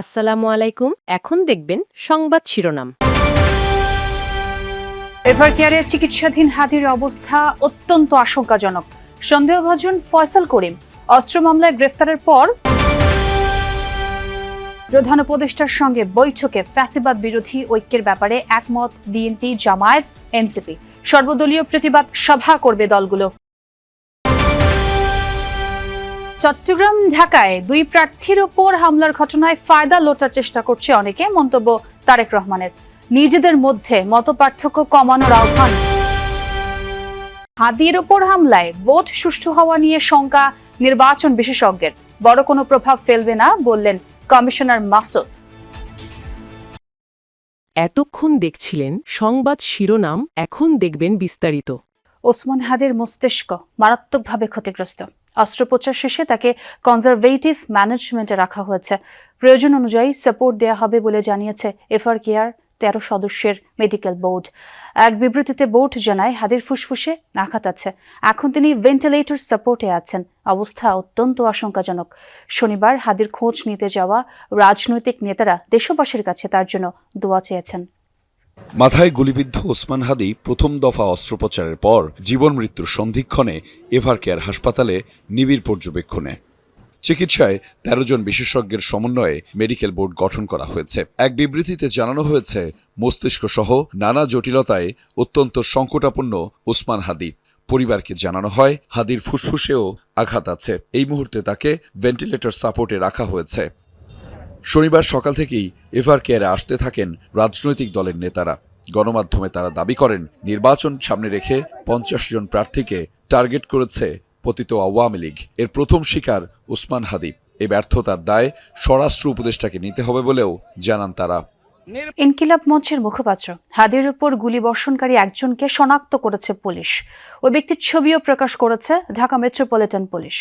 আসসালামু আলাইকুম। এখন দেখবেন সংবাদ শিরোনাম। এভারকেয়ারে চিকিৎসাধীন হাদির অবস্থা অত্যন্ত আশঙ্কাজনক। সন্দেহভাজন ফয়সাল করিম অস্ত্র মামলায় গ্রেফতারের পর প্রধান উপদেষ্টার সঙ্গে বৈঠকে ফ্যাসিবাদ বিরোধী ঐক্যের ব্যাপারে একমত বিএনপি, জামায়াত, এনসিপি। সর্বদলীয় প্রতিবাদ সভা করবে দলগুলো। চট্টগ্রাম, ঢাকায় দুই প্রার্থীর ওপর হামলার ঘটনায় ফায়দা লোটার চেষ্টা করছে অনেকে, মন্তব্য তারেক রহমানের। নিজেদের মধ্যে মতপার্থক্য কমানোর আহ্বান। হাদির ওপর হামলায় ভোট সুষ্ঠু হওয়া নিয়ে শঙ্কা নির্বাচন বিশেষজ্ঞের, বড় কোনো প্রভাব ফেলবে না বললেন কমিশনার মাসুদ। এতক্ষণ দেখছিলেন সংবাদ শিরোনাম, এখন দেখবেন বিস্তারিত। ওসমান হাদির মস্তিষ্ক মারাত্মকভাবে ক্ষতিগ্রস্ত। অস্ত্রোপচার শেষে তাকে কনজারভেটিভ ম্যানেজমেন্টে রাখা হয়েছে। প্রয়োজন অনুযায়ী সাপোর্ট দেওয়া হবে বলে জানিয়েছে এফআরকেয়ার 13 সদস্যের মেডিকেল বোর্ড। এক বিবৃতিতে বোর্ড জানায়, হাদির ফুসফুসে আঘাত আছে। এখন তিনি ভেন্টিলেটর সাপোর্টে আছেন। অবস্থা অত্যন্ত আশঙ্কাজনক। শনিবার হাদির খোঁজ নিতে যাওয়া রাজনৈতিক নেতারা দেশবাসীর কাছে তার জন্য দোয়া চেয়েছেন। মাথায় গুলিবিদ্ধ ওসমান হাদি প্রথম দফা অস্ত্রোপচারের পর জীবন মৃত্যুর সন্ধিক্ষণে এভারকেয়ার হাসপাতালে নিবিড় পর্যবেক্ষণে চিকিৎসায় 13 জন বিশেষজ্ঞের সমন্বয়ে মেডিকেল বোর্ড গঠন করা হয়েছে। এক বিবৃতিতে জানানো হয়েছে, মস্তিষ্ক সহ নানা জটিলতায় অত্যন্ত সংকটাপন্ন ওসমান হাদি। পরিবারকে জানানো হয়, হাদির ফুসফুসেও আঘাত আছে। এই মুহূর্তে তাকে ভেন্টিলেটর সাপোর্টে রাখা হয়েছে। শনিবার সকাল থেকেই এভারকেয়ারে আসতে থাকেন রাজনৈতিক দলের নেতারা। গণমাধ্যমে তারা দাবি করেন, নির্বাচন সামনে রেখে 50 জন প্রার্থীকে টার্গেট করেছে পতিত আওয়ামী লীগ। এর প্রথম শিকার ওসমান হাদি। এই ব্যর্থতার দায় স্বরাষ্ট্র উপদেষ্টাকে নিতে হবে বলেও জানান তারা। ইনকিলাব মঞ্চের মুখপাত্র, হাদির উপর গুলিবর্ষণকারী একজনকে শনাক্ত করেছে পুলিশ। ওই ব্যক্তির ছবিও প্রকাশ করেছে ঢাকা মেট্রোপলিটন পুলিশ।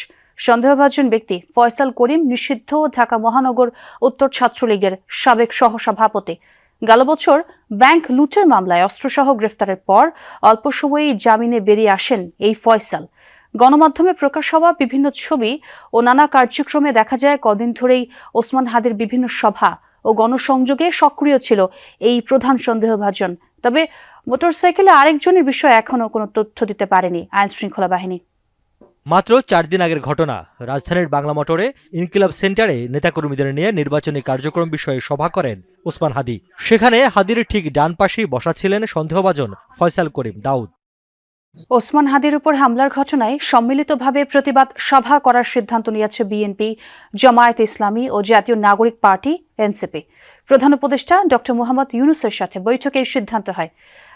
সন্দেহভাজন ব্যক্তি ফয়সাল করিম, নিষিদ্ধ ঢাকা মহানগর উত্তর ছাত্রলীগের সাবেক সহসভাপতি। গেল বছর ব্যাংক লুটের মামলায় অস্ত্রসহ গ্রেফতারের পর অল্প সময়েই জামিনে বেরিয়ে আসেন এই ফয়সাল। গণমাধ্যমে প্রকাশ হওয়া বিভিন্ন ছবি ও নানা কার্যক্রমে দেখা যায়, কদিন ধরেই ওসমান হাদির বিভিন্ন সভা ও গণসংযোগে সক্রিয় ছিল এই প্রধান সন্দেহভাজন। তবে মোটরসাইকেলে আরেকজনের বিষয়ে এখনও কোনো তথ্য দিতে পারেনি আইনশৃঙ্খলা বাহিনী। মাত্র 4 দিন আগের ঘটনা। রাজধানীর বাংলা মোটরে ইনকিলাব সেন্টারে নেতাকর্মীদের নিয়ে নির্বাচনী কার্যক্রম বিষয়ে সভা করেন ওসমান হাদি। সেখানে হাদির ঠিক ডান পাশেই বসা ছিলেন সন্দেহভাজন ফয়সাল করিম দাউদ। ওসমান হাদির উপর হামলার ঘটনায় সম্মিলিতভাবে প্রতিবাদ সভা করার সিদ্ধান্ত নিয়েছে বিএনপি, জামায়াত ইসলামী ও জাতীয় নাগরিক পার্টি এনসিপি। প্রধান উপদেষ্টা ডক্টর মোহাম্মদ ইউনূসের সাথে বৈঠকে এই সিদ্ধান্ত হয়।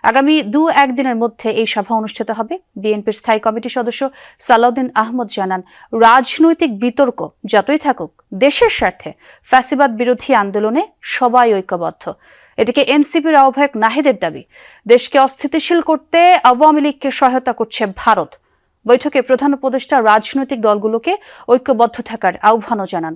আগামী 2-1 দিনের মধ্যে এই সভা অনুষ্ঠিত হবে। বিএনপির স্থায়ী কমিটির সদস্য সালাউদ্দিন আহমদ জানান, রাজনৈতিক বিতর্ক যতই থাকুক, দেশের স্বার্থে ফ্যাসিবাদ বিরোধী আন্দোলনে সবাই ঐক্যবদ্ধ। এদিকে এনসিপির আহ্বায়ক নাহিদের দাবি, দেশকে অস্থিতিশীল করতে আওয়ামী লীগকে সহায়তা করছে ভারত। বৈঠকে প্রধান উপদেষ্টা রাজনৈতিক দলগুলোকে ঐক্যবদ্ধ থাকার আহ্বানও জানান।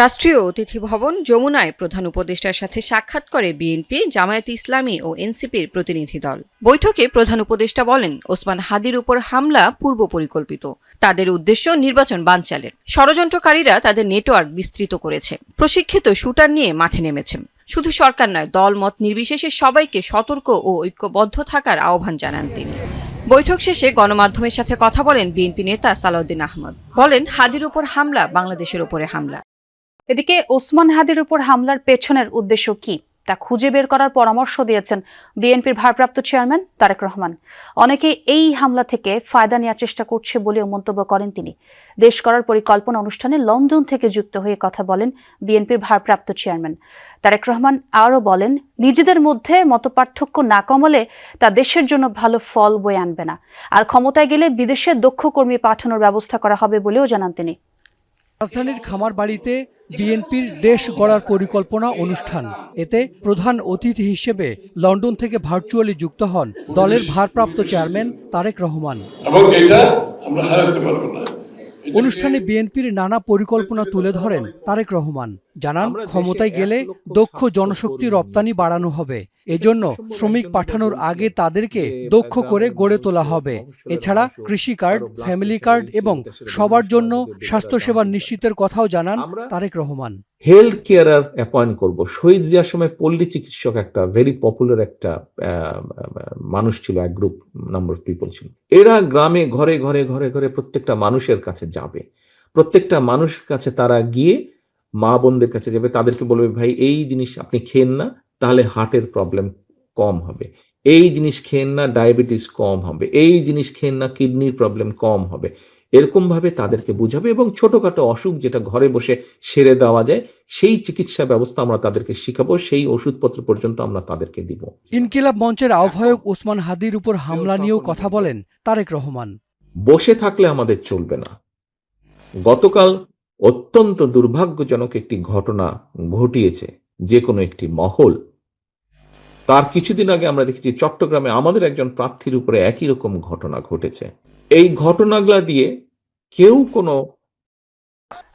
রাষ্ট্রীয় অতিথি ভবন যমুনায় প্রধান উপদেষ্টার সাথে সাক্ষাৎ করে বিএনপি, জামায়াত ইসলামী ও এনসিপির প্রতিনিধি দল। বৈঠকে প্রধান উপদেষ্টা বলেন, ওসমান হাদির উপর হামলা পূর্ব পরিকল্পিত। তাদের উদ্দেশ্য নির্বাচন বানচালের। ষড়যন্ত্রকারীরা তাদের নেটওয়ার্ক বিস্তৃত করেছে। প্রশিক্ষিত শুটার নিয়ে মাঠে নেমেছে। শুধু সরকার নয়, দল মত নির্বিশেষে সবাইকে সতর্ক ও ঐক্যবদ্ধ থাকার আহ্বান জানান তিনি। বৈঠক শেষে গণমাধ্যমের সাথে কথা বলেন বিএনপি নেতা সালাউদ্দিন আহমদ। বলেন, হাদির উপর হামলা বাংলাদেশের উপরে হামলা। এদিকে ওসমান হাদির উপর হামলার পেছনের উদ্দেশ্য কি তা খুঁজে বের করার পরামর্শ দিয়েছেন বিএনপির ভারপ্রাপ্ত চেয়ারম্যান তারেক রহমান। অনেকে এই হামলা থেকে ফায়দা নেওয়ার চেষ্টা করছে বলেও মন্তব্য করেন তিনি। দেশ করার পরিকল্পনা অনুষ্ঠানে লন্ডন থেকে যুক্ত হয়ে কথা বলেন বিএনপির ভারপ্রাপ্ত চেয়ারম্যান তারেক রহমান। আরও বলেন, নিজেদের মধ্যে মতপার্থক্য না কমালে তা দেশের জন্য ভালো ফল বয়ে আনবে না। আর ক্ষমতায় গেলে বিদেশে দক্ষ কর্মী পাঠানোর ব্যবস্থা করা হবে বলেও জানান তিনি। রাজধানীর খামারবাড়িতে বিএনপির দেশ গড়ার পরিকল্পনা অনুষ্ঠান। এতে প্রধান অতিথি হিসেবে লন্ডন থেকে ভার্চুয়ালি যুক্ত হন দলের ভারপ্রাপ্ত চেয়ারম্যান তারেক রহমান। অনুষ্ঠানে বিএনপির নানা পরিকল্পনা তুলে ধরেন তারেক রহমান। জানান, ক্ষমতায় গেলে দক্ষ জনশক্তি রপ্তানি বাড়ানো হবে। এজন্য শ্রমিক পাঠানোর আগে তাদেরকে দক্ষ করে গড়ে তোলা হবে। এছাড়া কৃষি কার্ড, ফ্যামিলি কার্ড এবং সবার জন্য স্বাস্থ্যসেবা নিশ্চিতের কথাও জানান Tarique Rahman. Health carer appoint করব। শহীদ জিয়ার সময় পল্লী চিকিৎসক একটা ভেরি পপুলার একটা মানুষ ছিল, এক গ্রুপ নাম্বার অফ পিপল ছিল। এরা গ্রামে ঘরে ঘরে ঘরে ঘরে প্রত্যেকটা মানুষের কাছে যাবে, প্রত্যেকটা মানুষের কাছে তারা গিয়ে মা বোনদের কাছে যাবে, তাদেরকে বলবে ভাই এই জিনিস আপনি খেন না তাহলে হার্টের প্রবলেম কম হবে, এই জিনিস খেন না ডায়াবেটিস কম হবে, এই জিনিস খেন না কিডনির প্রবলেম কম হবে। এরকম ভাবে তাদেরকে বুঝাবে এবং ছোটখাটো অসুখ যেটা ঘরে বসে সেরে দেওয়া যায় সেই চিকিৎসা ব্যবস্থা আমরা তাদেরকে শিখাবো, সেই ওষুধপত্র পর্যন্ত আমরা তাদেরকে দিব। ইনকিলাব মঞ্চের আহ্বায়ক ওসমান হাদির উপর হামলা নিয়েও কথা বলেন তারেক রহমান। বসে থাকলে আমাদের চলবে না। গতকাল অত্যন্ত দুর্ভাগ্যজনক একটি ঘটনা ঘটিয়েছে যে কোনো একটি মহল। তার কিছুদিন আগে আমরা দেখেছি চট্টগ্রামে আমাদের একজন প্রার্থীর উপরে একই রকম ঘটনা ঘটেছে। এই ঘটনাগুলা দিয়ে কেউ কোনো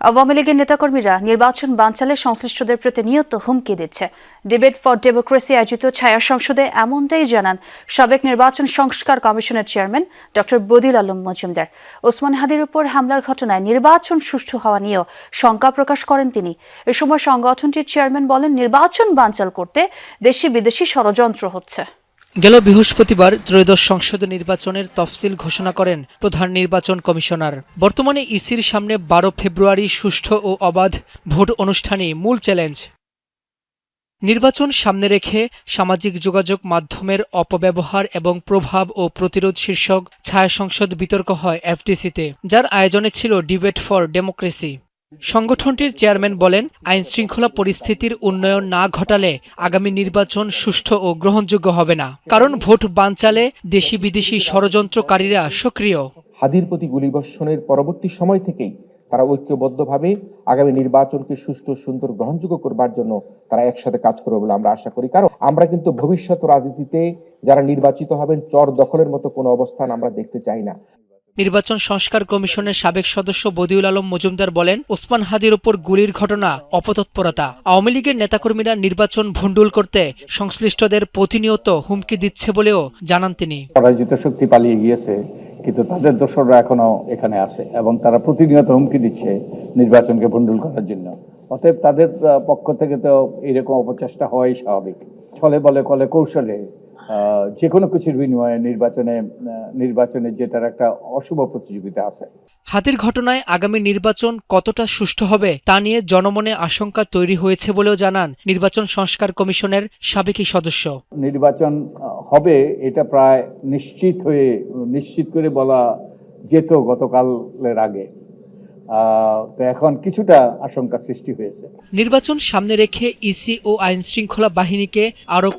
আওয়ামী লীগের নেতাকর্মীরা নির্বাচন বানচালে সংশ্লিষ্টদের প্রতিনিয়ত হুমকি দিচ্ছে। ডিবেট ফর ডেমোক্রেসি আয়োজিত ছায়া সংসদে এমনটাই জানান সাবেক নির্বাচন সংস্কার কমিশনের চেয়ারম্যান ডক্টর বদিউল আলম মজুমদার। ওসমান হাদির উপর হামলার ঘটনায় নির্বাচন সুষ্ঠু হওয়া নিয়েও শঙ্কা প্রকাশ করেন তিনি। এ সময় সংগঠনটির চেয়ারম্যান বলেন, নির্বাচন বানচাল করতে দেশি বিদেশি ষড়যন্ত্র হচ্ছে। গেল বৃহস্পতিবার ত্রয়োদশ সংসদ নির্বাচনের তফসিল ঘোষণা করেন প্রধান নির্বাচন কমিশনার। বর্তমানে ইসির সামনে 12 ফেব্রুয়ারি সুষ্ঠু ও অবাধ ভোট অনুষ্ঠানই মূল চ্যালেঞ্জ। নির্বাচন সামনে রেখে সামাজিক যোগাযোগ মাধ্যমের অপব্যবহার এবং প্রভাব ও প্রতিরোধ শীর্ষক ছায়া সংসদ বিতর্ক হয় এফডিসিতে, যার আয়োজনে ছিল ডিবেট ফর ডেমোক্রেসি। সংগঠনটির চেয়ারম্যান বলেন, আইন শৃঙ্খলা পরিস্থিতির উন্নয়ন না ঘটালে আগামী নির্বাচন সুষ্ঠু ও গ্রহণযোগ্য হবে না, কারণ ভোট বানচালে দেশি বিদেশি ষড়যন্ত্রকারীরা সক্রিয়। হাদির প্রতি গুলিবর্ষণের পরবর্তী সময় থেকেই তারা ঐক্যবদ্ধভাবে আগামী নির্বাচনকে সুষ্ঠু, সুন্দর, গ্রহণযোগ্য করবার জন্য তারা একসাথে কাজ করবে বলে আমরা আশা করি। কারণ আমরা কিন্তু ভবিষ্যৎ রাজনীতিতে যারা নির্বাচিত হবেন চর দখলের মতো কোনো অবস্থান আমরা দেখতে চাই না। নির্বাচন সংস্কার কমিশনের সাবেক সদস্য বদিউল আলম মজুমদার বলেন, ওসমান হাদির উপর গুলির ঘটনা অপতৎপরতা। আওয়ামী লীগের নেতাকর্মীরা নির্বাচন ভণ্ডুল করতে সংশ্লিষ্টদের প্রতিনিয়ত হুমকি দিচ্ছে বলেও জানান তিনি। পরাজিত শক্তি পালিয়ে গিয়েছে, কিন্তু তাদের দোসররা এখনো এখানে আছে এবং তারা প্রতিনিয়ত হুমকি দিচ্ছে নির্বাচনকে ভণ্ডুল করার জন্য। অতএব তাদের পক্ষ থেকে তো এরকম অপচেষ্টা হওয়াই স্বাভাবিক। ছলে বলে কলে কৌশলে যে কোনো কিছুর বিনিময়ে নির্বাচনে যেটার একটা অশুভ প্রতিযোগিতা আছে। হাতির ঘটনায় আগামী নির্বাচন কতটা সুষ্ঠু হবে তা নিয়ে জনমনে আশঙ্কা তৈরি হয়েছে বলেও জানান নির্বাচন সংস্কার কমিশনের সাবেক সদস্য। নির্বাচন হবে এটা প্রায় নিশ্চিত করে বলা যেত গতকালের আগে, তো এখন কিছুটা আশঙ্কা সৃষ্টি হয়েছে। নির্বাচন সামনে রেখে ইসি ও আইন শৃঙ্খলা বাহিনীকে আরো